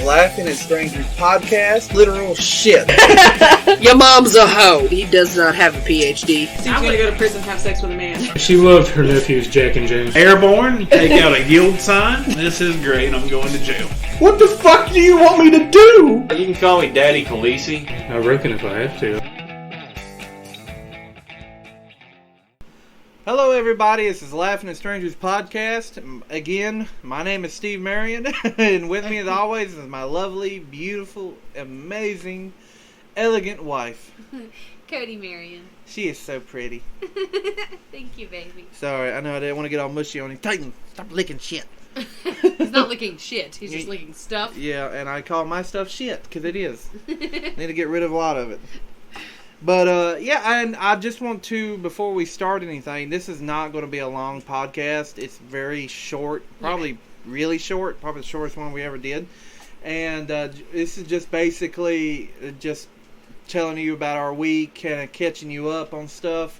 Laughing at Strangers podcast, literal shit. Your mom's a hoe. He does not have a PhD. I'm gonna go to prison and have sex with a man. She loved her nephews, Jack and James. Airborne, take out a yield sign. This is great, I'm going to jail. What the fuck do you want me to do? You can call me Daddy Khaleesi. I reckon if I have to. Hello everybody, this is Laughing at Strangers podcast. Again, my name is Steve Marion, and with me as always is my lovely, beautiful, amazing, elegant wife. Cody Marion. She is so pretty. Thank you, baby. Sorry, I know I didn't want to get all mushy on you. Titan, stop licking shit. He's not licking shit, he's just licking stuff. Yeah, and I call my stuff shit, because it is. Need to get rid of a lot of it. But, yeah, and I just want to, before we start anything, this is not going to be a long podcast. It's very short, probably really short, probably the shortest one we ever did. And this is just basically just telling you about our week, kind of catching you up on stuff.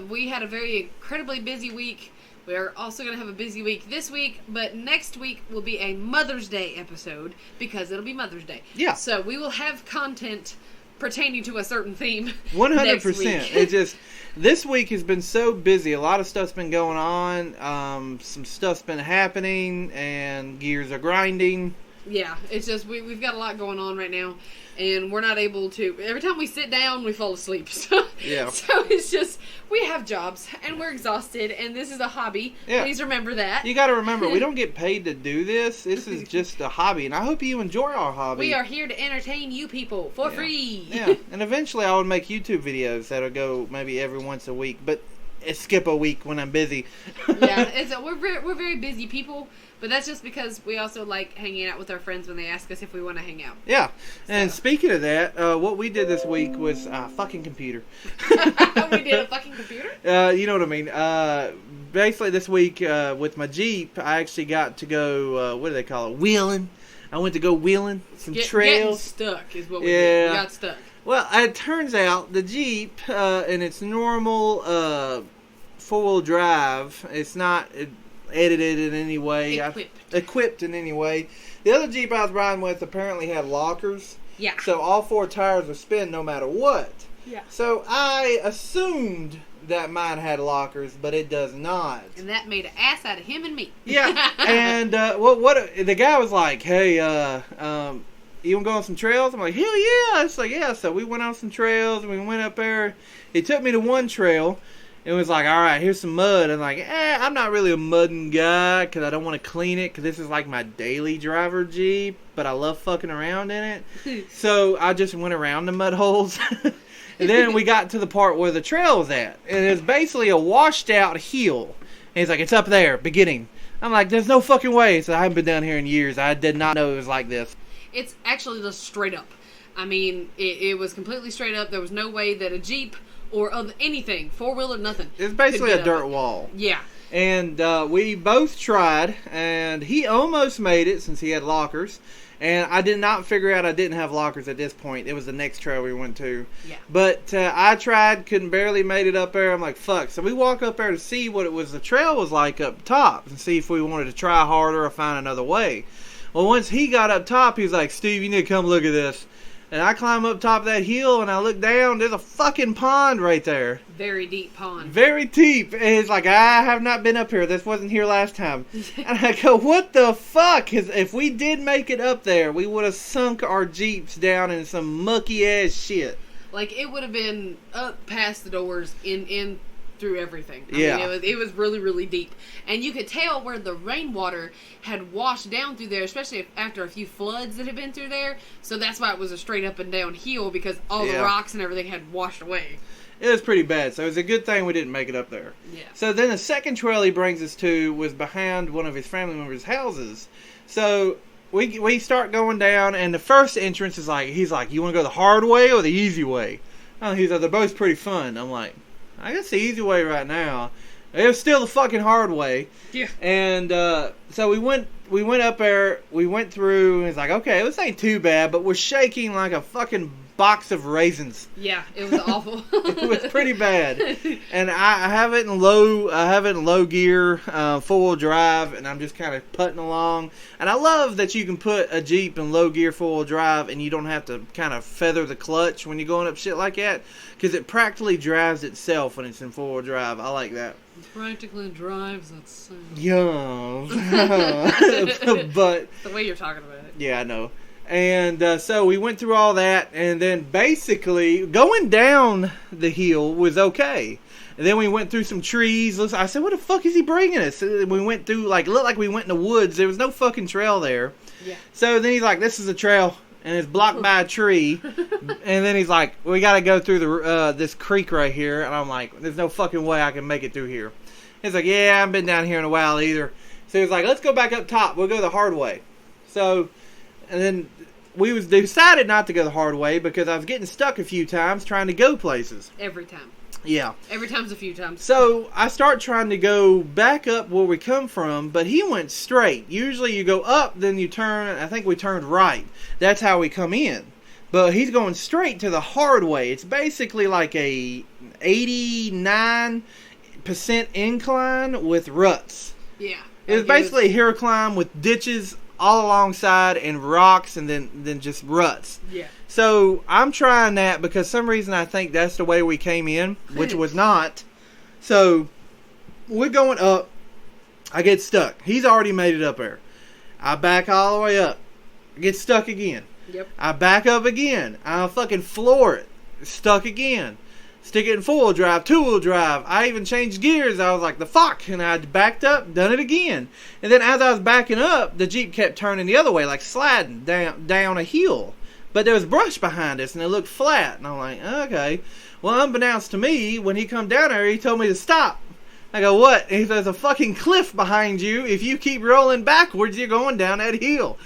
We had a very incredibly busy week. We're also going to have a busy week this week, but next week will be a Mother's Day episode, because it'll be Mother's Day. Yeah. So we will have content pertaining to a certain theme. 100%. It just, this week has been so busy. A lot of stuff's been going on. Some stuff's been happening, and gears are grinding. Yeah, it's just we've got a lot going on right now, and we're not able to. Every time we sit down, we fall asleep. So, yeah. So it's just, we have jobs, and we're exhausted, and this is a hobby. Yeah. Please remember that. You got to remember, we don't get paid to do this. This is just a hobby, and I hope you enjoy our hobby. We are here to entertain you people for free. Yeah, and eventually I will make YouTube videos that'll go maybe every once a week, but skip a week when I'm busy. Yeah, we're very busy people. But that's just because we also like hanging out with our friends when they ask us if we want to hang out. Yeah. And speaking of that, what we did this week was a fucking computer. We did a fucking computer? You know what I mean. Basically this week with my Jeep, I actually got to go, what do they call it, wheeling. I went to go wheeling some trails. Getting stuck is what we did. We got stuck. Well, it turns out the Jeep, in its normal four-wheel drive, it's not edited in any way. Equipped in any way. The other Jeep I was riding with apparently had lockers. Yeah. So all four tires would spin no matter what. Yeah. So I assumed that mine had lockers, but it does not. And that made an ass out of him and me. Yeah. And the guy was like, hey, you want to go on some trails? I'm like, hell yeah. It's like, yeah. So we went on some trails, and we went up there. He took me to one trail. It was like, all right, here's some mud. I'm like, I'm not really a mudding guy because I don't want to clean it because this is like my daily driver Jeep, but I love fucking around in it. So I just went around the mud holes. And then we got to the part where the trail was at. And it's basically a washed out hill. And he's like, it's up there, beginning. I'm like, there's no fucking way. So I haven't been down here in years. I did not know it was like this. It's actually just straight up. I mean, it was completely straight up. There was no way that a Jeep or of anything, four-wheeler, nothing. It's basically a dirt wall. Yeah. And we both tried, and he almost made it since he had lockers. And I did not figure out I didn't have lockers at this point. It was the next trail we went to. Yeah. But I tried, couldn't barely made it up there. I'm like, fuck. So we walk up there to see what the trail was like up top and see if we wanted to try harder or find another way. Well, once he got up top, he was like, Steve, you need to come look at this. And I climb up top of that hill, and I look down. There's a fucking pond right there. Very deep pond. Very deep. And it's like, I have not been up here. This wasn't here last time. And I go, what the fuck? Because if we did make it up there, we would have sunk our Jeeps down in some mucky-ass shit. Like, it would have been up past the doors, in through everything. I mean, it was really, really deep. And you could tell where the rainwater had washed down through there, especially after a few floods that had been through there. So that's why it was a straight up and down hill, because all the rocks and everything had washed away. It was pretty bad, so it was a good thing we didn't make it up there. Yeah. So then the second trail he brings us to was behind one of his family members' houses. So we start going down, and the first entrance is like, he's like, you want to go the hard way or the easy way? Oh, he's like, they're both pretty fun. I'm like, I guess the easy way right now. It was still the fucking hard way. Yeah. And so we went up there, we went through, and it's like, okay, this ain't too bad, but we're shaking like a fucking box of raisins. Yeah, it was awful. It was pretty bad. And I have it in low gear, 4-wheel drive, and I'm just kind of putting along. And I love that you can put a Jeep in low gear 4-wheel drive and you don't have to kind of feather the clutch when you're going up shit like that, because it practically drives itself when it's in 4-wheel drive. I like that. It practically drives itself. Yeah. But the way you're talking about it. yeah, I know. And so we went through all that, and then basically going down the hill was okay. And then we went through some trees. I said, "What the fuck is he bringing us?" We went through it looked like we went in the woods. There was no fucking trail there. Yeah. So then he's like, "This is a trail, and it's blocked by a tree." And then he's like, "We got to go through this creek right here." And I'm like, "There's no fucking way I can make it through here." He's like, "Yeah, I haven't been down here in a while either." So he's like, "Let's go back up top. We'll go the hard way." So, and then we decided not to go the hard way because I was getting stuck a few times trying to go places. Every time. Yeah. Every time's a few times. So I start trying to go back up where we come from, but he went straight. Usually you go up, then you turn. I think we turned right. That's how we come in. But he's going straight to the hard way. It's basically like a 89% incline with ruts. Yeah. It was basically a hill climb with ditches all alongside and rocks and then just ruts. Yeah. So I'm trying that because some reason I think that's the way we came in, which was not. So we're going up. I get stuck. He's already made it up there. I back all the way up. I get stuck again. Yep. I back up again. I fucking floor it. Stuck again. Stick it in 4-wheel drive, 2-wheel drive. I even changed gears. I was like, the fuck? And I backed up, done it again. And then as I was backing up, the Jeep kept turning the other way, like sliding down a hill. But there was brush behind us, and it looked flat. And I'm like, okay. Well, unbeknownst to me, when he come down there, he told me to stop. I go, what? And he says, there's a fucking cliff behind you. If you keep rolling backwards, you're going down that hill.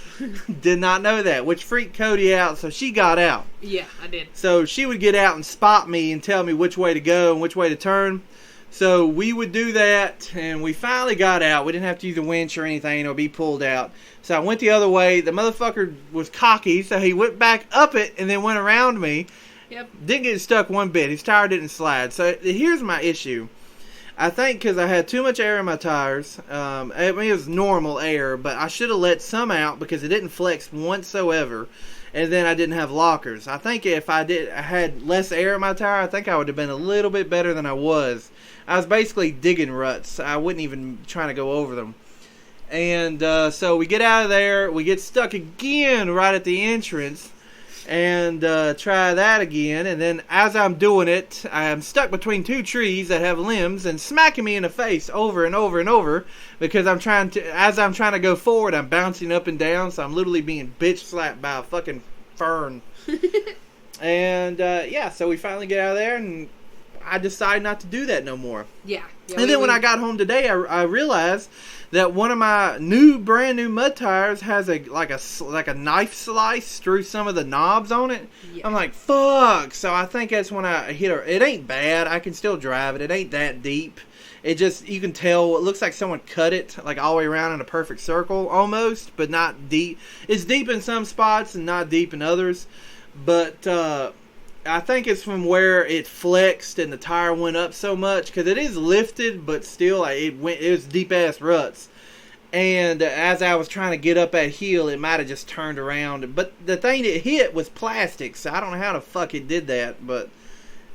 Did not know that, which freaked Cody out, so she got out. Yeah, I did. So she would get out and spot me and tell me which way to go and which way to turn. So we would do that, and we finally got out. We didn't have to use a winch or anything or be pulled out. So I went the other way. The motherfucker was cocky, so he went back up it and then went around me. Yep. Didn't get stuck one bit. His tire didn't slide. So here's my issue. I think because I had too much air in my tires. I mean, it was normal air, but I should have let some out because it didn't flex whatsoever. And then I didn't have lockers. I think if I had less air in my tire, I think I would have been a little bit better than I was. I was basically digging ruts. I wasn't even trying to go over them. And so we get out of there. We get stuck again right at the entrance. And try that again. And then as I'm doing it, I'm stuck between two trees that have limbs and smacking me in the face over and over and over because as I'm trying to go forward, I'm bouncing up and down, so I'm literally being bitch slapped by a fucking fern. And yeah, so we finally get out of there, and I decided not to do that no more. Yeah. And then when I got home today, I realized that one of my brand new mud tires has a knife slice through some of the knobs on it. Yeah. I'm like, fuck. So I think that's when I hit her. It ain't bad. I can still drive it. It ain't that deep. It just, you can tell, it looks like someone cut it like all the way around in a perfect circle almost, but not deep. It's deep in some spots and not deep in others. But I think it's from where it flexed and the tire went up so much, because it is lifted, but still it was deep ass ruts. And as I was trying to get up that hill, it might have just turned around. But the thing that hit was plastic, so I don't know how the fuck it did that. But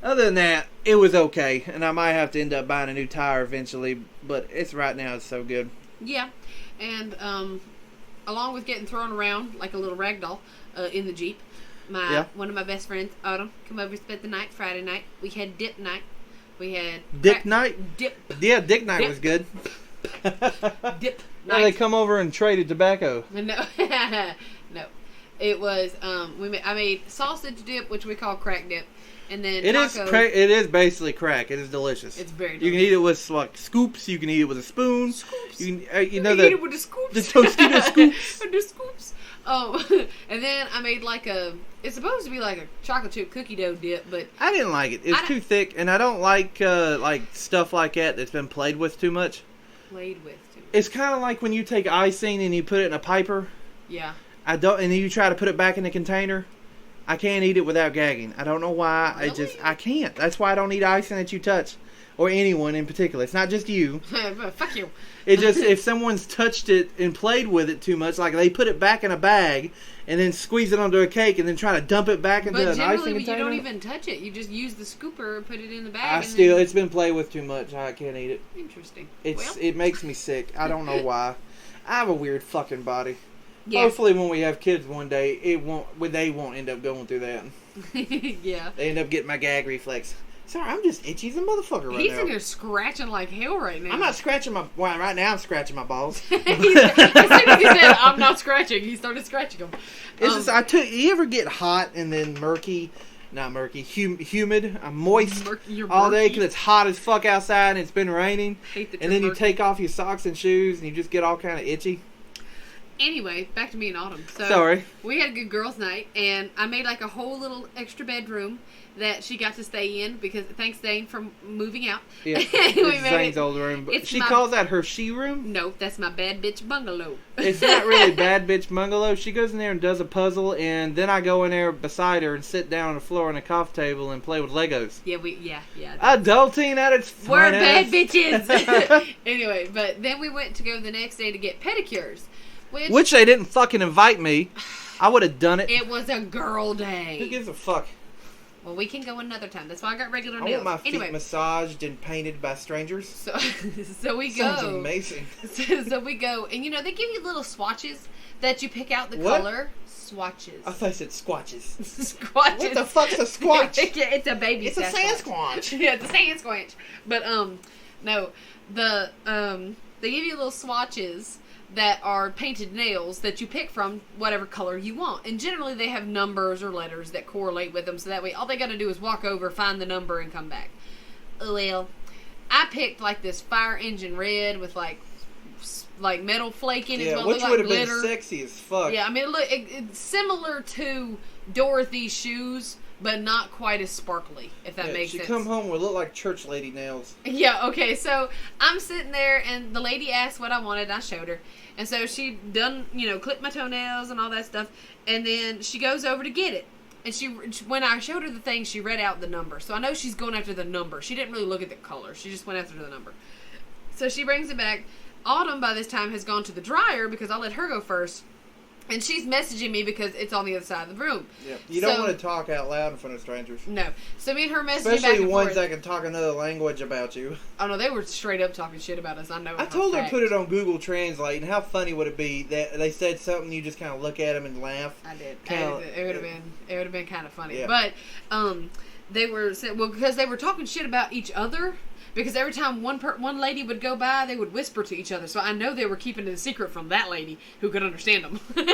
other than that, it was okay. And I might have to end up buying a new tire eventually. But right now it's so good. Yeah, and along with getting thrown around like a little rag doll in the Jeep, one of my best friends, Autumn, come over and spent the night, Friday night. We had dip night. We had... Dick night? Dip. Yeah, Dick night was good. Dip Now night. they come over and traded tobacco. No. No. It was, I made sausage dip, which we call crack dip. And then it is basically crack. It is delicious. It's very delicious. You can eat it with like scoops. You can eat it with a spoon. Scoops. You can, eat it with the scoops. The Tostito scoops. The scoops. Oh, and then I made it's supposed to be like a chocolate chip cookie dough dip, but I didn't like it. It's too thick, and I don't like stuff like that's been played with too much. It's kind of like when you take icing and you put it in a piper. Yeah. And then you try to put it back in the container. I can't eat it without gagging. I don't know why. Really? I can't. That's why I don't eat icing that you touch. Or anyone in particular. It's not just you. Fuck you. It just, if someone's touched it and played with it too much, like they put it back in a bag and then squeeze it onto a cake and then try to dump it back into an icing container. But generally, you don't even touch it. You just use the scooper and put it in the bag. It's been played with too much. I can't eat it. Interesting. It makes me sick. I don't know why. I have a weird fucking body. Yeah. Hopefully when we have kids one day, they won't end up going through that. Yeah. They end up getting my gag reflex. Sorry, I'm just itchy as a motherfucker right now. He's in here scratching like hell right now. I'm not scratching right now I'm scratching my balls. As soon as he said, I'm not scratching, he started scratching them. You ever get hot and then humid, moist all day because it's hot as fuck outside and it's been raining? And then you take off your socks and shoes and you just get all kind of itchy. Anyway, back to me and Autumn. So Sorry. We had a good girls' night, and I made like a whole little extra bedroom that she got to stay in because thanks Zane for moving out. Yeah, it's Zane's old room. She calls that her she room? No, that's my bad bitch bungalow. It's not really bad bitch bungalow. She goes in there and does a puzzle, and then I go in there beside her and sit down on the floor on a coffee table and play with Legos. Yeah. Adulting at its finest. We're bad bitches. Anyway, but then we went to go the next day to get pedicures. Which they didn't fucking invite me. I would have done it. It was a girl day. Who gives a fuck? Well, we can go another time. That's why I got regular nails. I want my feet massaged and painted by strangers. So we go. Sounds amazing. So we go, and they give you little swatches that you pick out the color. Swatches. I thought I said squatches. Squatches. What the fuck's a squatch? It's a baby. It's a Sasquatch. Yeah, it's a Sasquatch. But no, they give you little swatches that are painted nails that you pick from whatever color you want. And generally they have numbers or letters that correlate with them, so that way all they got to do is walk over, find the number, and come back. Well, I picked like this fire engine red with like metal flake in it. Yeah, which would have been sexy as fuck. Yeah, I mean, look, it's similar to Dorothy's shoes, but not quite as sparkly, if that makes sense. She come home with look like church lady nails. Yeah, okay, so I'm sitting there, and the lady asked what I wanted, and I showed her. And so she done, clipped my toenails and all that stuff, and then she goes over to get it. And when I showed her the thing, she read out the number. So I know she's going after the number. She didn't really look at the color. She just went after the number. So she brings it back. Autumn, by this time, has gone to the dryer because I'll let her go first. And she's messaging me because it's on the other side of the room. Yeah. You don't want to talk out loud in front of strangers. No. So me and her messaging Especially back and ones forth. that can talk another language about you. Oh, no, they were straight up talking shit about us. I know. I told her to put it on Google Translate, and how funny would it be that they said something, you just kind of look at them and laugh. I did. It would have been kind of funny. Yeah. But they were because they were talking shit about each other. Because every time one lady would go by, they would whisper to each other. So I know they were keeping it a secret from that lady who could understand them. and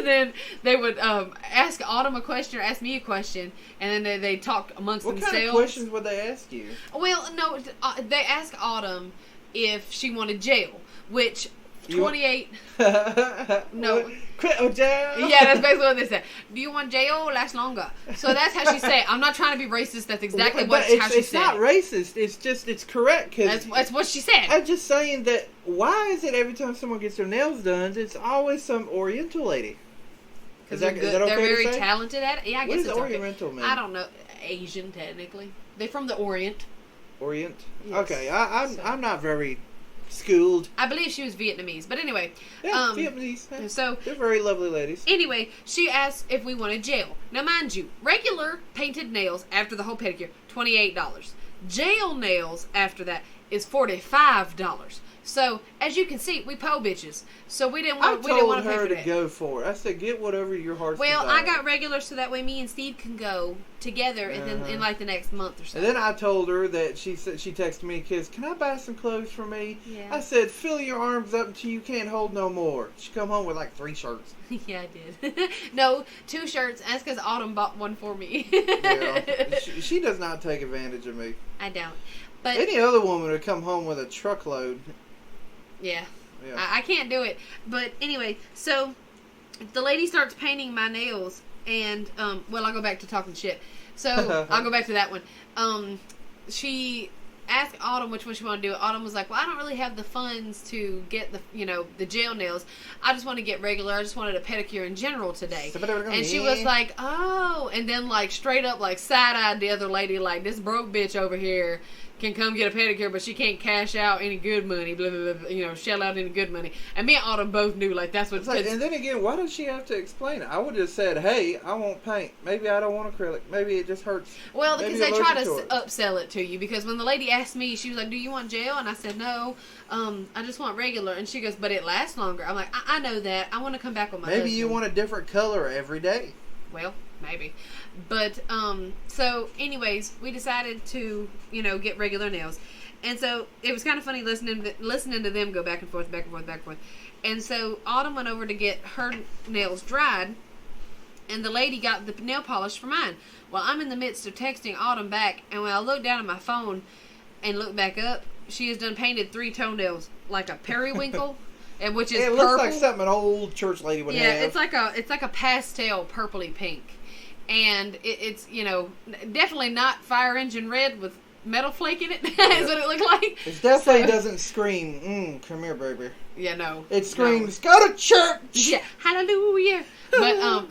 then they would ask Autumn a question or ask me a question, and then they talk amongst themselves. What kind of questions would they ask you? Well, no, they asked Autumn if she wanted jail, which 28. No. Quit jail. Yeah, that's basically what they said. Do you want jail or last longer? So that's how she said it. I'm not trying to be racist. That's exactly how she said it. It's not racist. It's correct. That's what she said. I'm just saying that why is it every time someone gets their nails done, it's always some Oriental lady? Because they're very talented at it. Yeah, I guess it's Oriental mean? I don't know. Asian, technically. They're from the Orient. Orient? Yes. Okay, I'm not very schooled. I believe she was Vietnamese, but anyway. Yeah, Vietnamese. So they're very lovely ladies. Anyway, she asked if we wanted gel. Now, mind you, regular painted nails after the whole pedicure, $28. Gel nails after that is $45. So, as you can see, we po bitches. So we didn't want to pay for that. I told her to go for it. I said, get whatever your heart's desire. Well, I got regular so that way me and Steve can go together and then in like the next month or so. And then I told her that she texted me, "Kids, can I buy some clothes for me?" Yeah. I said, "Fill your arms up until you can't hold no more." She come home with like 3 shirts. Yeah, I did. No, 2 shirts. That's because Autumn bought one for me. Yeah, she does not take advantage of me. I don't. But any other woman would come home with a truckload. Yeah. I can't do it. But anyway, so the lady starts painting my nails, and I'll go back to talking shit. So I'll go back to that one. She asked Autumn which one she wanted to do. Autumn was like, well, I don't really have the funds to get the gel nails. I just want to get regular. I just wanted a pedicure in general today. And she was like, oh. And then, like, straight up, like, side-eyed the other lady, like, this broke bitch over here can come get a pedicure, but she can't cash out any good money, blah, blah, blah, shell out any good money. And me and Autumn both knew, like, that's what... Like, and then again, why does she have to explain it? I would have said, hey, I want paint. Maybe I don't want acrylic. Maybe it just hurts. Well, because they try to upsell it to you. Because when the lady asked me, she was like, do you want gel? And I said, no, I just want regular. And she goes, but it lasts longer. I'm like, I know that. I want to come back with my husband. You want a different color every day. Well, maybe. But, so, anyways, we decided to, get regular nails. And so, it was kind of funny listening to them go back and forth, back and forth, back and forth. And so, Autumn went over to get her nails dried, and the lady got the nail polish for mine. Well, I'm in the midst of texting Autumn back, and when I look down at my phone and look back up, she has done painted 3 toenails, like a periwinkle. And which is it purple. Looks like something an old church lady would have. Yeah, it's like a pastel purpley pink. And it's, definitely not fire engine red with metal flake in it. That's what it looked like. It definitely doesn't scream, come here, baby. Yeah, no. It screams, go to church! Yeah, hallelujah. But,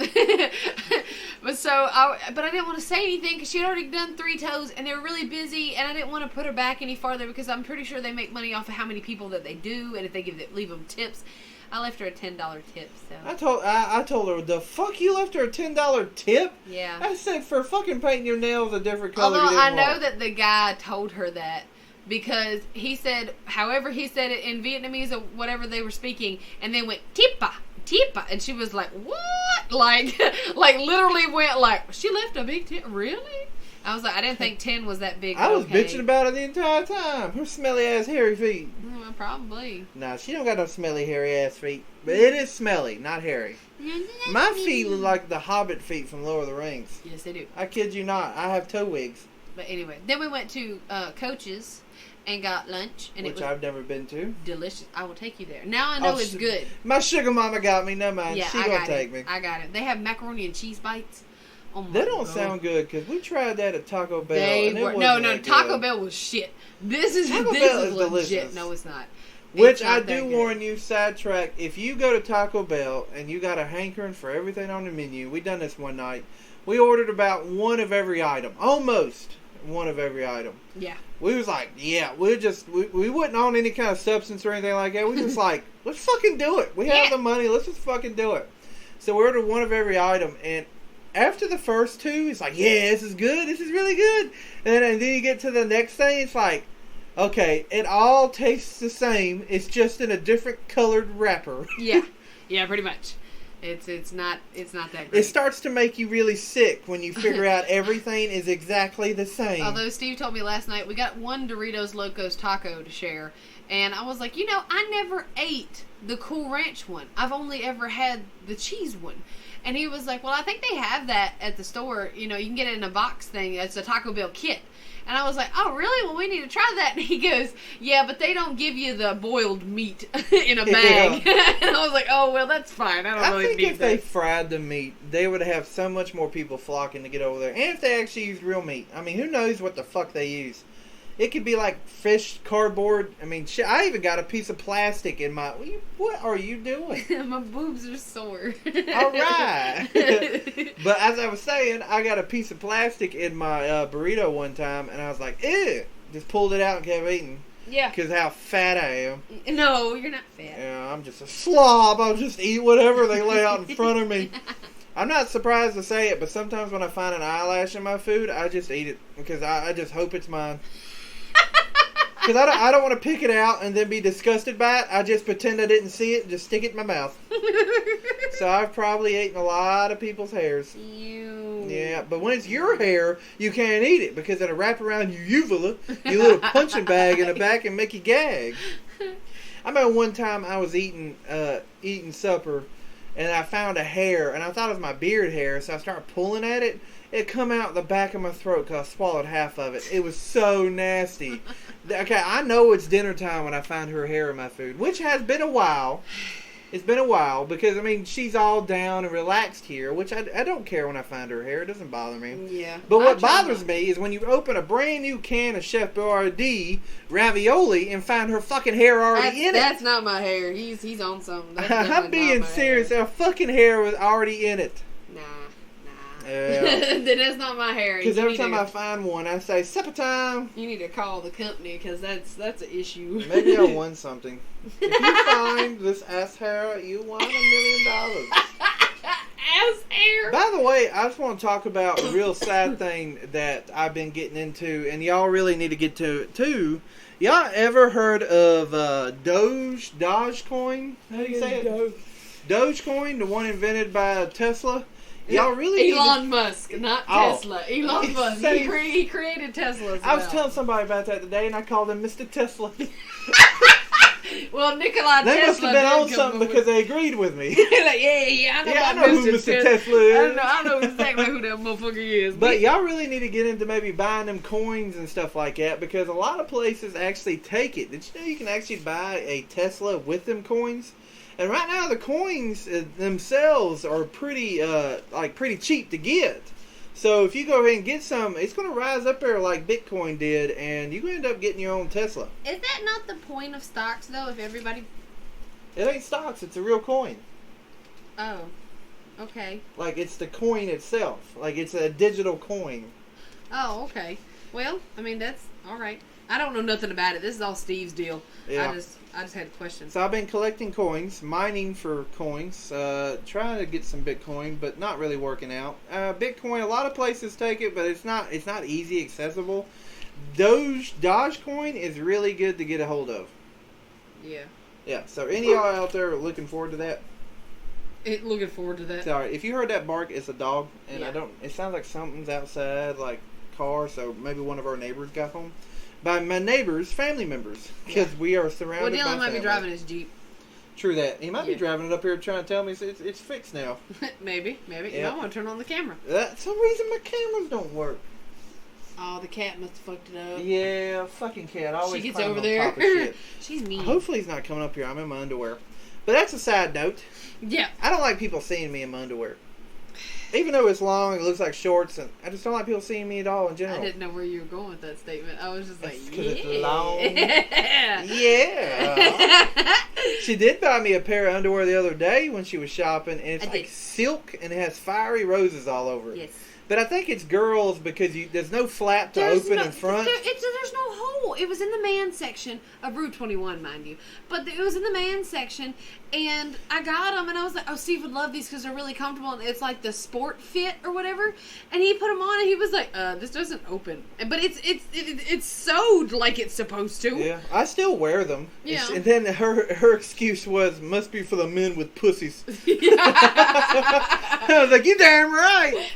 but I didn't want to say anything because she had already done 3 toes and they were really busy and I didn't want to put her back any farther because I'm pretty sure they make money off of how many people that they do and if they leave them tips. I left her a $10 tip, so. I told her, the fuck you left her a $10 tip? Yeah. I said, for fucking painting your nails a different color. Although I know that the guy told her that because he said, however he said it in Vietnamese or whatever they were speaking, and then went, tipa, tipa, and she was like, what? Like literally went like, she left a big tip? Really? I was like, I didn't think 10 was that big. I was bitching about it the entire time. Her smelly ass hairy feet. Well, probably. Nah, she don't got no smelly hairy ass feet. But it is smelly, not hairy. My feet look like the Hobbit feet from Lord of the Rings. Yes, they do. I kid you not. I have toe wigs. But anyway, then we went to Coach's and got lunch. And which I've never been to. Delicious. I will take you there. Now I know it's good. My sugar mama got me. No mind. Yeah, She gonna take me. I got it. They have macaroni and cheese bites. Oh my They don't God. sound good because we tried that at Taco Bell. Taco Bell was shit. This is Bell legit. delicious. No, it's not. Which I do warn you, sidetrack, if you go to Taco Bell and you got a hankering for everything on the menu, we done this one night. We ordered about one of every item. Almost one of every item. Yeah. We was like, yeah, we wasn't on any kind of substance or anything like that. We just like, let's fucking do it. We have the money. Let's just fucking do it. So we ordered one of every item, and after the first 2, it's like, yeah, this is good. This is really good. And then you get to the next thing, it's like, okay, it all tastes the same. It's just in a different colored wrapper. Yeah. Yeah, pretty much. It's not that great. It starts to make you really sick when you figure out everything is exactly the same. Although Steve told me last night we got one Doritos Locos taco to share, and I was like, I never ate the Cool Ranch one. I've only ever had the cheese one. And he was like, well, I think they have that at the store. You can get it in a box thing. It's a Taco Bell kit. And I was like, oh, really? Well, we need to try that. And he goes, yeah, but they don't give you the boiled meat in a bag. Yeah. And I was like, oh, well, that's fine. I think if they fried the meat, they would have so much more people flocking to get over there. And if they actually used real meat. I mean, who knows what the fuck they use. It could be like fish, cardboard. I mean, shit, I even got a piece of plastic in my... What are you doing? My boobs are sore. All right. But as I was saying, I got a piece of plastic in my burrito one time, and I was like, ew. Just pulled it out and kept eating. Yeah. Because how fat I am. No, you're not fat. Yeah, I'm just a slob. I'll just eat whatever they lay out in front of me. I'm not surprised to say it, but sometimes when I find an eyelash in my food, I just eat it. Because I just hope it's mine. Because I don't want to pick it out and then be disgusted by it. I just pretend I didn't see it and just stick it in my mouth. So I've probably eaten a lot of people's hairs. Ew. Yeah, but when it's your hair, you can't eat it because it'll wrap around your uvula, your little punching bag in the back, and make you gag. I remember one time I was eating supper, and I found a hair, and I thought it was my beard hair, so I started pulling at it. It come out the back of my throat because I swallowed half of it. It was so nasty. Okay, I know it's dinner time when I find her hair in my food, which has been a while. It's been a while because, I mean, she's all down and relaxed here, which I don't care when I find her hair. It doesn't bother me. Yeah. But what bothers me is when you open a brand new can of Chef Boyardee ravioli and find her fucking hair already in it. That's not my hair. He's on something. That's I'm being serious. Her fucking hair was already in it. Nah. Yeah. Then that's not my hair. Because every time I find one, I say, supper time. You need to call the company because that's an issue. Maybe I won something. If you find this ass hair, you won $1 million. Ass hair. By the way, I just want to talk about a real sad thing that I've been getting into, and y'all really need to get to it too. Y'all ever heard of Dogecoin? How do you say it? Dogecoin, the one invented by Tesla. Y'all really Elon Musk, not Tesla. Elon Musk. He created Tesla. I was telling somebody about that today, and I called him Mr. Tesla. Well, Nikola They Tesla must have been on did something because they agreed with me. like, yeah, I know who Mr. Tesla is. I know exactly who that motherfucker is. But y'all really need to get into maybe buying them coins and stuff like that because a lot of places actually take it. Did you know you can actually buy a Tesla with them coins? And right now the coins themselves are pretty cheap to get. So if you go ahead and get some, it's going to rise up there like Bitcoin did, and you end up getting your own Tesla. Is that not the point of stocks, though? If everybody... It ain't stocks, it's a real coin. Oh, okay. Like, it's the coin itself. Like, it's a digital coin. Oh, okay. Well, I mean, that's all right. I don't know nothing about it. This is all Steve's deal. Yeah. I just had questions. So I've been collecting coins, mining for coins, trying to get some Bitcoin, but not really working out. Bitcoin, a lot of places take it, but it's not easy accessible. Dogecoin is really good to get a hold of. Yeah. Yeah. So any of y'all out there looking forward to that? Looking forward to that. Sorry, if you heard that bark, it's a dog, and Yeah. it sounds like something's outside, like car. So maybe one of our neighbors got home. By my neighbors, family members, because we are surrounded by Well, Dylan might family. be driving his Jeep. True that. He might be Yeah. driving it up here trying to tell me it's fixed now. Maybe. Yeah. You know, I want to turn on the camera. Some reason my cameras don't work. Oh, the cat must have fucked it up. Yeah, fucking cat. I always She gets climb over on there. top of shit. She's mean. Hopefully he's not coming up here. I'm in my underwear. But that's a side note. Yeah. I don't like people seeing me in my underwear. Even though it's long, it looks like shorts, and I just don't like people seeing me at all in general. I didn't know where you were going with that statement. I was just like, It's 'cause yeah. it's long. Yeah. She did buy me a pair of underwear the other day when she was shopping, and it's I like did. silk, and it has fiery roses all over it. Yes. But I think it's girls because there's no flap to open in front. There's no hole. It was in the man section of Route 21, mind you. But it was in the man section, and I got them, and I was like, oh, Steve would love these because they're really comfortable, and it's like the sport fit or whatever. And he put them on, and he was like, this doesn't open. But it's sewed like it's supposed to. Yeah, I still wear them. Yeah. And then her excuse was, must be for the men with pussies. I was like, you damn right.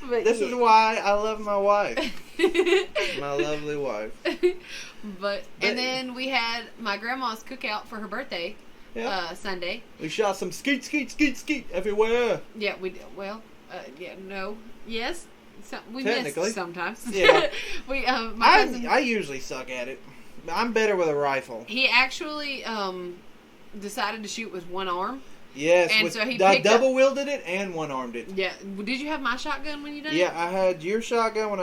But This is why I love my wife. My lovely wife. But and then we had my grandma's cookout for her birthday, Yeah. Sunday. We shot some skeet everywhere. Yeah, we did. Well, no, yes. So, we Technically. missed sometimes. Yeah. My cousin, I usually suck at it. I'm better with a rifle. he actually decided to shoot with one arm. Yes, And so he I picked up- double wielded it and one armed it. Yeah. Did you have my shotgun when you done it? Yeah, I had your shotgun when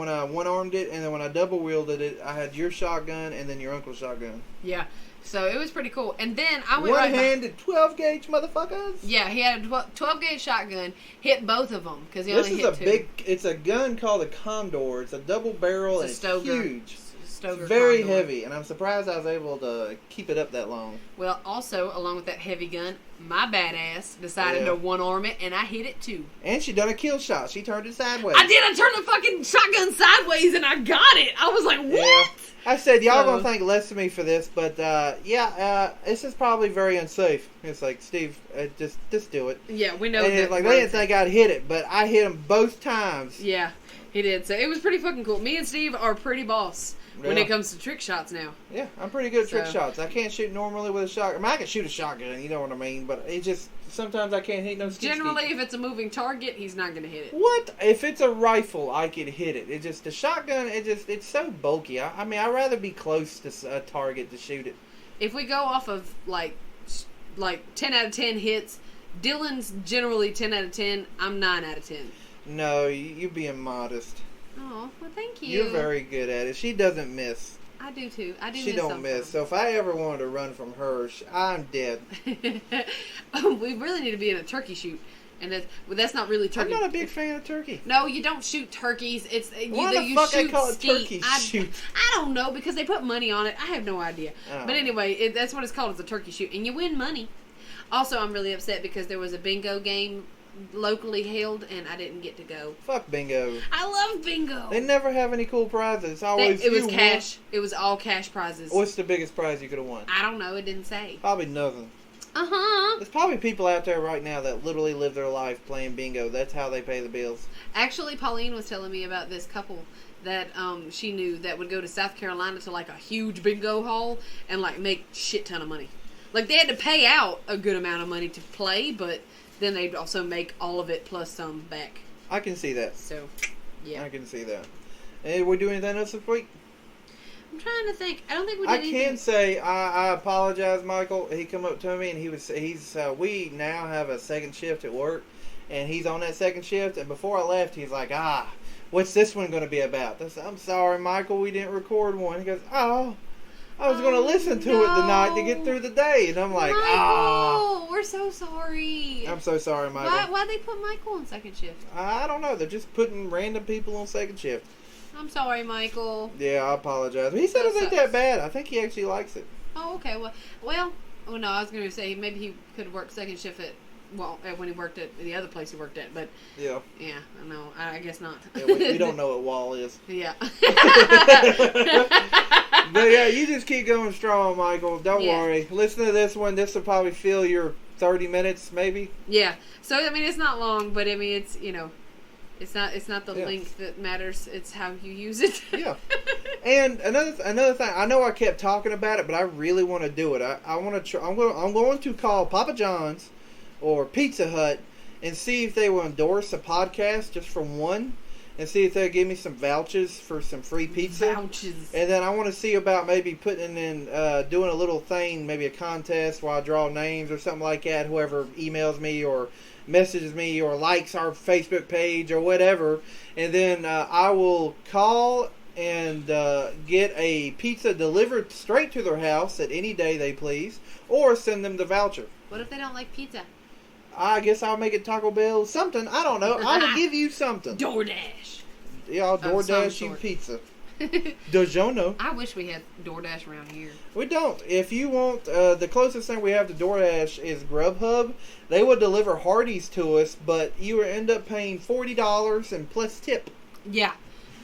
I one armed it, and then when I double wielded it, I had your shotgun and then your uncle's shotgun. Yeah. So it was pretty cool. And then I went right One-handed 12 gauge motherfuckers. Yeah, he had a 12 gauge shotgun. Hit both of them because he This only is hit a two. big. It's a gun called a Condor. It's a double barrel and It's a it's Stoker. huge. Stoker It's very Condor. heavy, and I'm surprised I was able to keep it up that long. Well, also, along with that heavy gun, my badass decided Yeah. to one-arm it, and I hit it too. And she done a kill shot. She turned it sideways. I did! I turned the fucking shotgun sideways, and I got it! I was like, what? Yeah. I said, y'all So- gonna think less of me for this, but this is probably very unsafe. It's like, Steve, just do it. Yeah, we know And that. like, they didn't think I'd hit it, but I hit them both times. Yeah, he did. So it was pretty fucking cool. Me and Steve are pretty boss when Yeah. it comes to trick shots now. Yeah, I'm pretty good at trick So- shots. I can't shoot normally with a shotgun. I mean, I can shoot a shotgun, you know what I mean, but it just, sometimes I can't hit no skeet. Generally, if it's a moving target, he's not going to hit it. What? If it's a rifle, I could hit it. It just, the shotgun, it's so bulky. I mean, I'd rather be close to a target to shoot it. If we go off of, like, like 10 out of 10 hits. Dylan's generally 10 out of 10. I'm 9 out of 10. No, you being modest. Oh, well, thank you. You're very good at it. She doesn't miss. I do too. I do. She don't miss. So if I ever wanted to run from her, I'm dead. We really need to be in a turkey shoot, and that's not really turkey. I'm not a big fan of turkey. No, you don't shoot turkeys. It's why the fuck shoot they call it skeet. turkey shoot? I don't know, because they put money on it. I have no idea. Oh. But anyway, that's what it's called. It's a turkey shoot, and you win money. Also, I'm really upset because there was a bingo game locally held, and I didn't get to go. Fuck bingo. I love bingo. They never have any cool prizes. It's always it was cash. It was all cash prizes. What's the biggest prize you could have won? I don't know. It didn't say. Probably nothing. Uh-huh. There's probably people out there right now that literally live their life playing bingo. That's how they pay the bills. Actually, Pauline was telling me about this couple that she knew that would go to South Carolina to like a huge bingo hall and like make shit ton of money. Like they had to pay out a good amount of money to play, but then they'd also make all of it plus some back. I can see that. So, yeah. I can see that. Hey, we do anything else this week? I'm trying to think. I don't think we did anything. I can say I apologize, Michael. He come up to me and we now have a second shift at work, and he's on that second shift. And before I left, he's like, what's this one going to be about? I said, I'm sorry, Michael, we didn't record one. He goes, I was going to listen to it tonight to get through the day. And I'm like, Michael, we're so sorry. I'm so sorry, Michael. Why they put Michael on second shift? I don't know. They're just putting random people on second shift. I'm sorry, Michael. Yeah, I apologize. He said it ain't that bad. I think he actually likes it. Oh, okay. Well, no, I was going to say maybe he could work second shift when he worked at the other place he worked at, but yeah, no, I guess not. Yeah, we don't know what Wall is. Yeah. But yeah, you just keep going strong, Michael. Don't worry. Listen to this one. This will probably fill your 30 minutes, maybe. Yeah. So I mean, it's not long, but I mean, it's it's not the length that matters. It's how you use it. Yeah. And another thing, I know I kept talking about it, but I really want to do it. I want to. I'm going to call Papa John's or Pizza Hut and see if they will endorse a podcast just for one, and see if they'll give me some vouchers for some free pizza. Vouchers. And then I want to see about maybe putting in, doing a little thing, maybe a contest where I draw names or something like that. Whoever emails me or messages me or likes our Facebook page or whatever, and then I will call and get a pizza delivered straight to their house at any day they please, or send them the voucher. What if they don't like pizza? I guess I'll make it Taco Bell, something. I don't know. I will give you something. DoorDash. Yeah, I'll DoorDash you pizza. Does you know? I wish we had DoorDash around here. We don't. If you want, the closest thing we have to DoorDash is Grubhub. They will deliver Hardee's to us, but you will end up paying $40 and plus tip. Yeah.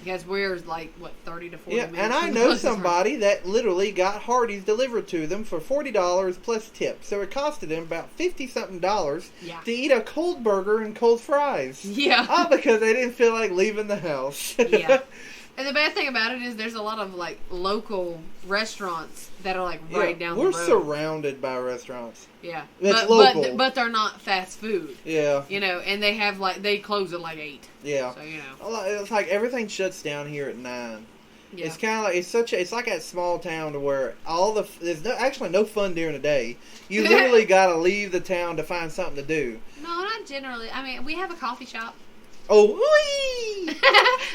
Because we're like, what, 30 to 40 minutes? Yeah, and I know somebody that literally got Hardee's delivered to them for $40 plus tip. So it costed them about $50-something to eat a cold burger and cold fries. Yeah. All because they didn't feel like leaving the house. Yeah. And the bad thing about it is there's a lot of, like, local restaurants that are, like, right down the road. We're surrounded by restaurants. Yeah. That's local. But they're not fast food. Yeah. You know, and they have, like, they close at, like, 8. Yeah. So, you know. It's like everything shuts down here at 9. Yeah. It's kind of like, it's like that small town to where there's actually no fun during the day. You literally got to leave the town to find something to do. No, not generally. I mean, we have a coffee shop. Oh, wee!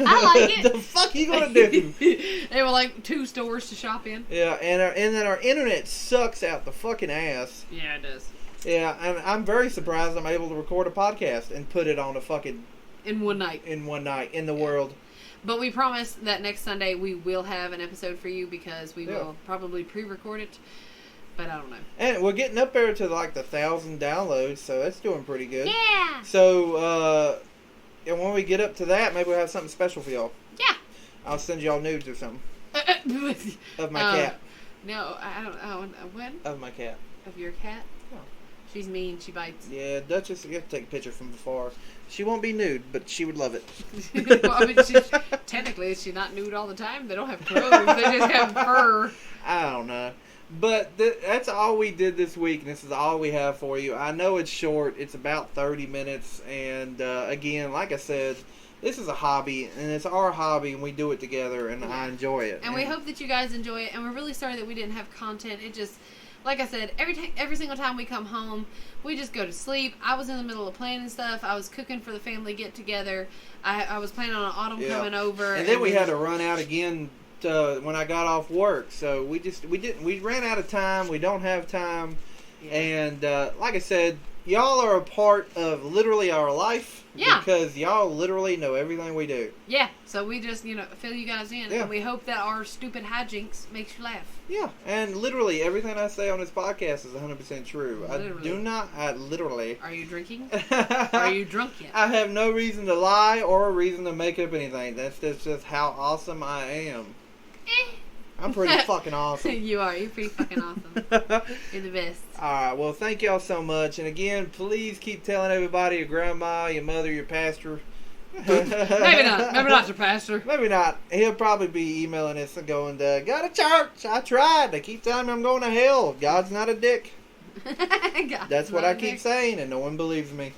I like it. The fuck you gonna do? They were like 2 stores to shop in. Yeah, and then our internet sucks out the fucking ass. Yeah, it does. Yeah, and I'm very surprised I'm able to record a podcast and put it on a fucking... In one night in the world. But we promise that next Sunday we will have an episode for you because we will probably pre-record it. But I don't know. And we're getting up there to like the 1,000 downloads, so that's doing pretty good. Yeah! So, and when we get up to that, maybe we'll have something special for y'all. Yeah. I'll send y'all nudes or something. Of my cat. No, I don't. Oh, when? Of my cat. Of your cat? Oh. She's mean. She bites. Yeah, Duchess, you have to take a picture from afar. She won't be nude, but she would love it. Well, I mean, technically, is she not nude all the time? They don't have clothes. They just have fur. I don't know. But that's all we did this week, and this is all we have for you. I know it's short. It's about 30 minutes. And, again, like I said, this is a hobby, and it's our hobby, and we do it together, and I enjoy it. And we hope that you guys enjoy it. And we're really sorry that we didn't have content. like I said, every single time we come home, we just go to sleep. I was in the middle of planning stuff. I was cooking for the family get together. I was planning on Autumn coming over, and then we had to run out again when I got off work. So we ran out of time. We don't have time, and like I said, y'all are a part of literally our life. Yeah. Because y'all literally know everything we do. Yeah. So we just fill you guys in, and we hope that our stupid hijinks makes you laugh. Yeah, and literally everything I say on this podcast is 100% true. Literally. I literally. Are you drinking? Are you drunk yet? I have no reason to lie or a reason to make up anything. That's just how awesome I am. I'm pretty fucking awesome. You are. You're pretty fucking awesome. You're the best. Alright, well, thank y'all so much. And again, please keep telling everybody, your grandma, your mother, your pastor. Maybe not. Maybe not your pastor. Maybe not. He'll probably be emailing us and going, go to church. I tried. They keep telling me I'm going to hell. God's not a dick. That's what I keep saying, and no one believes me.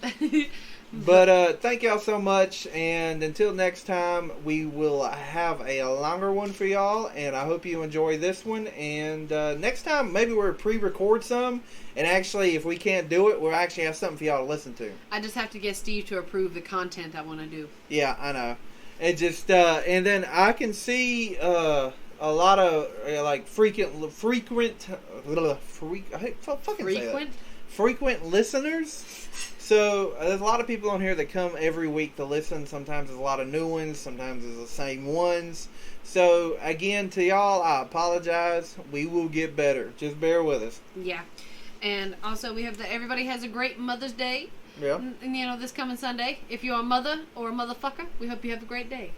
But thank y'all so much, and until next time, we will have a longer one for y'all, and I hope you enjoy this one. And next time, maybe we'll pre-record some, and actually, if we can't do it, we'll actually have something for y'all to listen to. I just have to get Steve to approve the content I want to do. Yeah, I know. It just and then I can see a lot of frequent listeners. So there's a lot of people on here that come every week to listen. Sometimes there's a lot of new ones. Sometimes it's the same ones. So again, to y'all, I apologize. We will get better. Just bear with us. Yeah. And also we have everybody has a great Mother's Day. Yeah. And this coming Sunday. If you're a mother or a motherfucker, we hope you have a great day.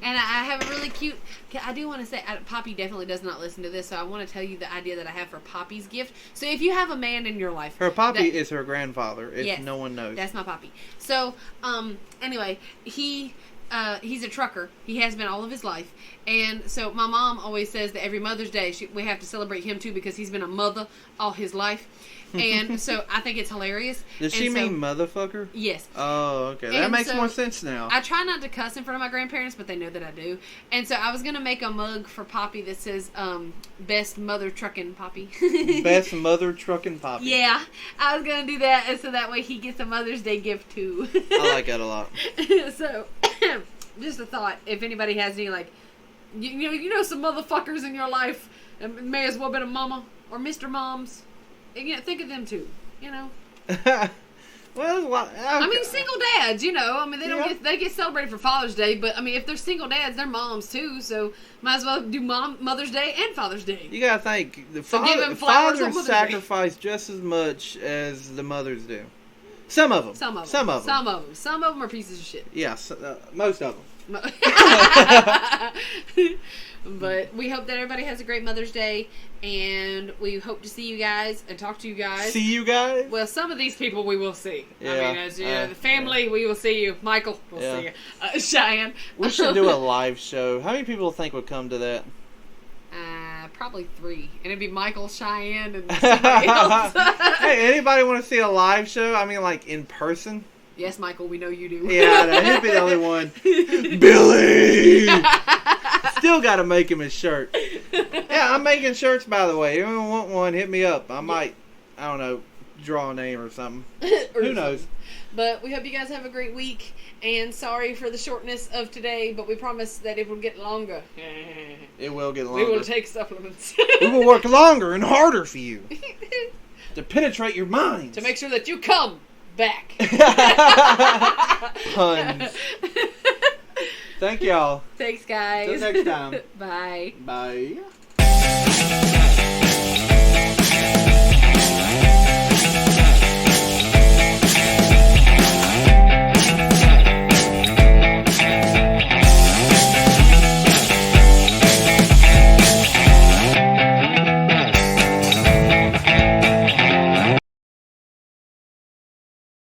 And I have a really cute, I do want to say, Poppy definitely does not listen to this, so I want to tell you the idea that I have for Poppy's gift. So if you have a man in your life. Her Poppy is her grandfather, if yes, no one knows. That's my Poppy. So, anyway, he's a trucker. He has been all of his life. And so my mom always says that every Mother's Day we have to celebrate him too because he's been a mother all his life. And so I think it's hilarious. Does she mean motherfucker? Yes. Oh, okay. That makes more sense now. I try not to cuss in front of my grandparents, but they know that I do. And so I was going to make a mug for Poppy that says, Best Mother Truckin' Poppy. Best Mother Truckin' Poppy. Yeah. I was going to do that, and so that way he gets a Mother's Day gift too. I like that a lot. So, just a thought. If anybody has any, you know some motherfuckers in your life, may as well been a mama or Mr. Moms. Think of them too, Well, there's a lot. Okay. I mean, single dads, they don't they get celebrated for Father's Day, but I mean, if they're single dads, they're moms too, so might as well do Mother's Day and Father's Day. You gotta think the fathers sacrifice just as much as the mothers do. Some of them. Some of them are pieces of shit. Yes, most of them. But we hope that everybody has a great Mother's Day, and we hope to see you guys and talk to you guys. See you guys? Well, some of these people we will see. Yeah. I mean, as the family, we will see you. Michael, we'll see you. Cheyenne. We should do a live show. How many people think would come to that? Probably 3. And it'd be Michael, Cheyenne, and somebody else. Hey, anybody want to see a live show? I mean, in person? Yes, Michael, we know you do. Yeah, I know. He'd be the only one. Billy! Still got to make him a shirt. Yeah, I'm making shirts, by the way. If you want one, hit me up. I might, I don't know, draw a name or something. Who knows? But we hope you guys have a great week. And sorry for the shortness of today, but we promise that it will get longer. It will get longer. We will take supplements. We will work longer and harder for you. To penetrate your minds. To make sure that you come back. Puns. Thank y'all. Thanks, guys. Till next time. Bye. Bye.